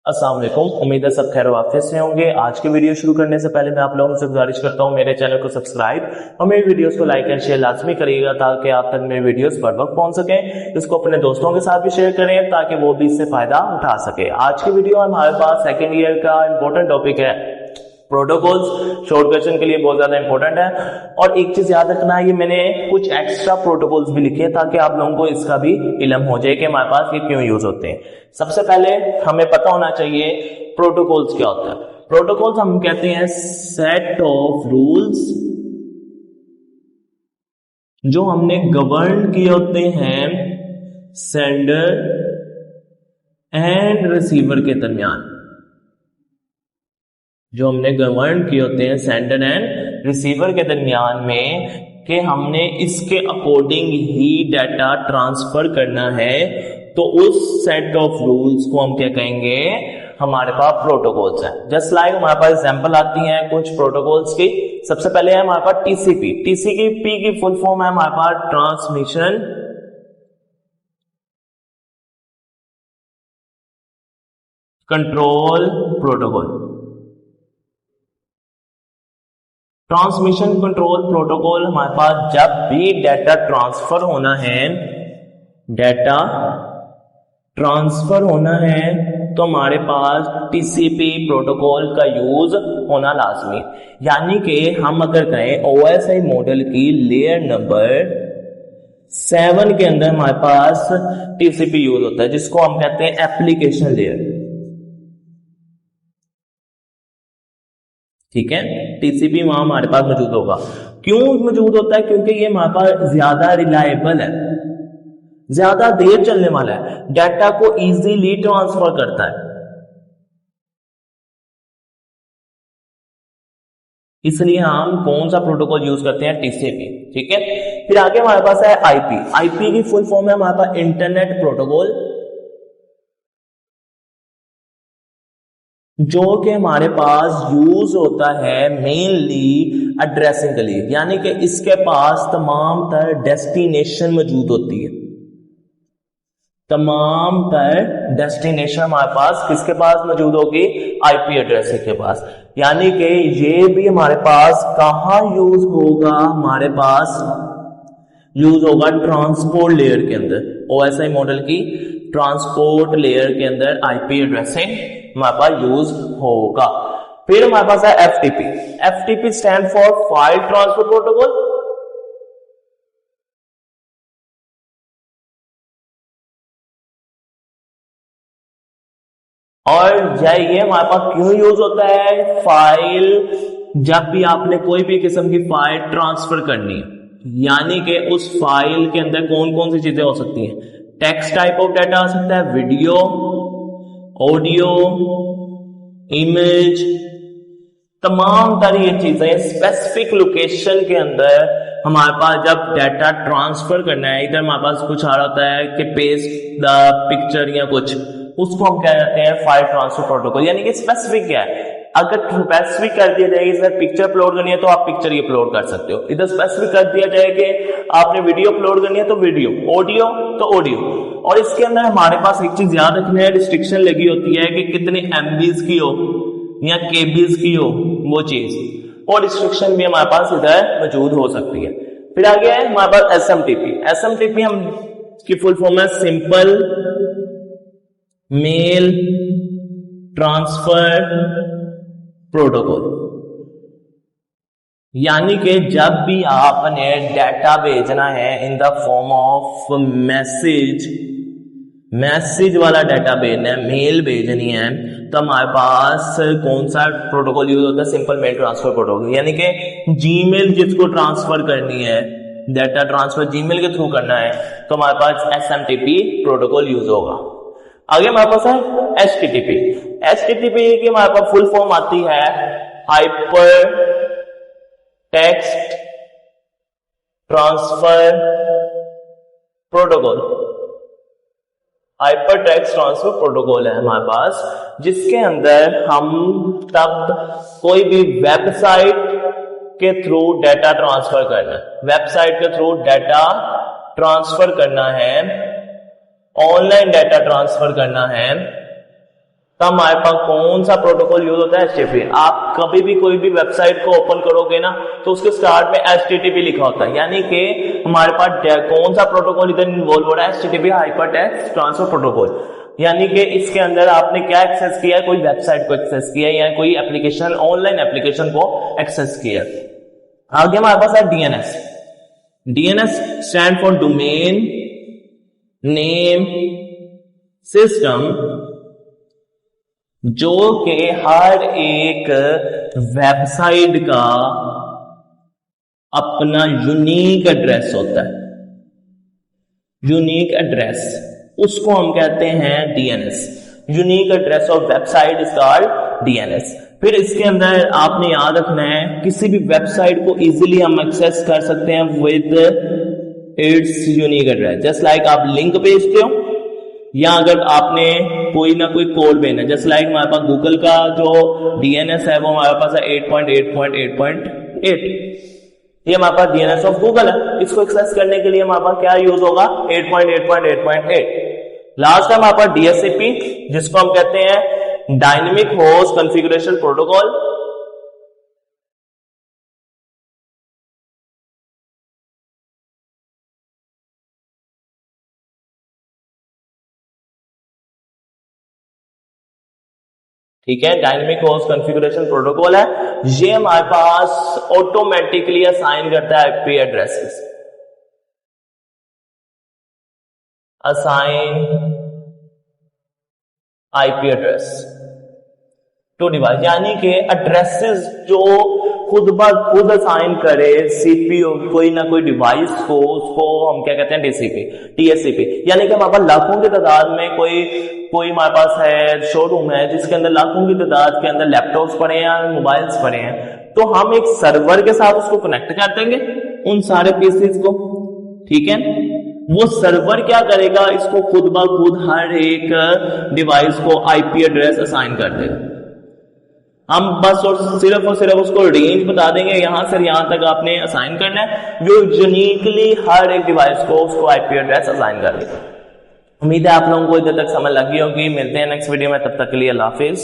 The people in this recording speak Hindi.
अस्सलाम वालेकुम। उम्मीद है सब खैर वाफियत से होंगे। आज की वीडियो शुरू करने से पहले मैं आप लोगों से गुजारिश करता हूं मेरे चैनल को सब्सक्राइब और मेरी वीडियोस को लाइक एंड शेयर लाजमी करिएगा ताकि आप तक मेरी वीडियोस बर वक्त पहुंच सकें। इसको अपने दोस्तों के साथ भी शेयर करें ताकि वो भी इससे फायदा उठा सके। आज की वीडियो हमारे पास सेकेंड ईयर का इंपॉर्टेंट टॉपिक है प्रोटोकॉल्स। शॉर्ट क्वेश्चन के लिए बहुत ज्यादा इंपॉर्टेंट है। और एक चीज याद रखना है, ये मैंने कुछ एक्स्ट्रा प्रोटोकॉल्स भी लिखे हैं ताकि आप लोगों को इसका भी इल्म हो जाए कि हमारे पास ये क्यों यूज होते हैं। सबसे पहले हमें पता होना चाहिए प्रोटोकॉल्स क्या होता है। प्रोटोकॉल्स हम कहते हैं सेट ऑफ रूल्स जो हमने गवर्न किए होते हैं सेंडर एंड रिसीवर के दरमियान, जो हमने गवर्न किए होते हैं सेंडर एंड रिसीवर के दरमियान में कि हमने इसके अकॉर्डिंग ही डाटा ट्रांसफर करना है। तो उस सेट ऑफ रूल्स को हम क्या कहेंगे, हमारे पास प्रोटोकॉल्स हैं। जस्ट लाइक हमारे पास एग्जांपल आती हैं कुछ प्रोटोकॉल्स की। सबसे पहले है हमारे पास टीसीपी। टीसीपी की फुल फॉर्म है हमारे पास transmission control protocol. Transmission control protocol हमारे पास जब भी डाटा ट्रांसफर होना है, डाटा ट्रांसफर होना है तो हमारे पास टीसीपी प्रोटोकॉल का यूज होना लाजमी। यानी कि हम अगर कहें ओएसआई मॉडल की लेयर नंबर 7 के अंदर हमारे पास टीसीपी यूज होता है, जिसको हम कहते हैं एप्लीकेशन लेयर। ठीक है, टीसीपी वहां हमारे पास मौजूद होगा। क्यों मौजूद होता है? क्योंकि ये हमारे पास ज्यादा रिलायबल है, ज्यादा देर चलने वाला है, डाटा को इजीली ट्रांसफर करता है, इसलिए हम कौन सा प्रोटोकॉल यूज करते हैं? टीसीपी। ठीक है, फिर आगे हमारे पास है आईपी। आईपी की फुल फॉर्म है हमारे पास इंटरनेट प्रोटोकॉल, जो कि हमारे पास यूज होता है मेनली एड्रेसिंग के लिए। यानी कि इसके पास तमाम तर डेस्टिनेशन मौजूद होती है, तमाम तर डेस्टिनेशन हमारे पास किसके पास मौजूद होगी? आईपी एड्रेसिंग के पास। यानी कि ये भी हमारे पास कहां यूज होगा? हमारे पास यूज होगा ट्रांसपोर्ट लेयर के अंदर। ओएसआई मॉडल की ट्रांसपोर्ट लेयर के अंदर आईपी एड्रेसिंग हमारे पास यूज होगा। फिर हमारे पास है FTP. FTP stand for file transfer protocol. और ये हमारे पास क्यों यूज होता है? फाइल, जब भी आपने कोई भी किस्म की फाइल ट्रांसफर करनी है, यानी कि उस फाइल के अंदर कौन कौन सी चीजें हो सकती हैं? टेक्स्ट टाइप ऑफ डाटा आ सकता है, वीडियो, ऑडियो, इमेज, तमाम सारी ये चीजें स्पेसिफिक लोकेशन के अंदर हमारे पास जब डाटा ट्रांसफर करना है। इधर हमारे पास कुछ आ रहा होता है कि पेस्ट द पिक्चर या कुछ, उसको हम क्या कहते हैं? File transfer protocol. यानी कि स्पेसिफिक क्या है? अगर स्पेसिफिक कर दिया जाए इधर पिक्चर अपलोड करनी है तो आप पिक्चर ही अपलोड कर सकते हो। इधर स्पेसिफिक कर दिया जाए कि आपने वीडियो अपलोड करनी है तो वीडियो, ऑडियो तो ऑडियो। और इसके अंदर हमारे पास एक चीज याद रखनी है, रिस्ट्रिक्शन लगी होती है कि कितने एमबीज की हो या केबीज की हो वो चीज, और रिस्ट्रिक्शन भी हमारे पास इधर मौजूद हो सकती है। फिर आगे है हमारे पास एसएमटीपी। एसएमटीपी हम की फुल फॉर्म है सिंपल मेल ट्रांसफर प्रोटोकॉल। यानी कि जब भी आपने डाटा भेजना है in the form of message वाला डाटा भेजना है, मेल भेजनी है, तो हमारे पास कौन सा प्रोटोकॉल यूज होता है? Simple mail transfer protocol. यानी कि जीमेल जिसको ट्रांसफर करनी है, डाटा ट्रांसफर जीमेल के थ्रू करना है, तो हमारे पास एसएमटीपी प्रोटोकॉल यूज होगा। आगे हमारे पास है एचटीटीपी। एचटीटीपी की हमारे पास फुल फॉर्म आती है hyper text transfer protocol. Hyper text transfer protocol है हमारे पास, जिसके अंदर हम तब कोई भी वेबसाइट के थ्रू डाटा ट्रांसफर करना है, वेबसाइट के थ्रू डाटा ट्रांसफर करना है, ऑनलाइन डाटा ट्रांसफर करना है, तो हमारे पास कौन सा प्रोटोकॉल यूज होता है? HTTP। आप कभी भी कोई भी वेबसाइट को ओपन करोगे ना तो उसके स्टार्ट में HTTP लिखा होता है, यानी कि हमारे पास कौन सा प्रोटोकॉल इधर इन्वॉल्व हो रहा है? HTTP hypertext transfer protocol. यानी कि इसके अंदर आपने क्या एक्सेस किया? कोई वेबसाइट को एक्सेस किया या कोई एप्लीकेशन, ऑनलाइन एप्लीकेशन को एक्सेस किया। आगे हमारे पास है DNS। DNS stand for domain name system, जो कि हर एक वेबसाइट का अपना यूनिक एड्रेस होता है। यूनिक एड्रेस, उसको हम कहते हैं DNS। Unique address of website is called DNS। फिर इसके अंदर आपने याद रखना है, किसी भी वेबसाइट को इजीली हम एक्सेस कर सकते हैं with its unique address. Just like आप लिंक भेजते हो या अगर आपने कोई ना कोई कोड भेजना, जस्ट लाइक हमारे पास गूगल का जो DNS है वो हमारे पास है 8.8.8.8। ये हमारे पास DNS ऑफ गूगल है। इसको एक्सेस करने के लिए हमारे पास क्या यूज होगा? 8.8.8.8। लास्ट है हमारे पास DHCP, जिसको हम कहते हैं डायनेमिक होस्ट कॉन्फ़िगरेशन प्रोटोकॉल। ठीक है, डायनेमिक होस्ट कॉन्फ़िगरेशन प्रोटोकॉल है। ये हमारे पास ऑटोमेटिकली असाइन करता है IP addresses. Assign IP address to device, यानी कि एड्रेसेस जो खुद ब खुद असाइन करे CPU कोई ना कोई डिवाइस को, उसको हम क्या कहते हैं? DHCP। यानी कि हमारे पास लाखों की तादाद में कोई हमारे पास है शोरूम है जिसके अंदर लाखों की तादाद के अंदर लैपटॉप्स पड़े हैं, मोबाइल्स पड़े हैं, तो हम एक सर्वर के साथ उसको कनेक्ट कर देंगे उन सारे पीसीज को। ठीक है, वो सर्वर क्या करेगा? इसको खुद ब खुद हर एक डिवाइस को IP एड्रेस असाइन कर देगा। हम बस और सिर्फ उसको रेंज बता देंगे, यहां से यहां तक आपने असाइन करना है, जो यूनिकली हर एक डिवाइस को उसको IP एड्रेस असाइन कर देगा। उम्मीद है आप लोगों को इधर तक समझ लगी होगी। मिलते हैं नेक्स्ट वीडियो में, तब तक के लिए अल्लाह हाफिज।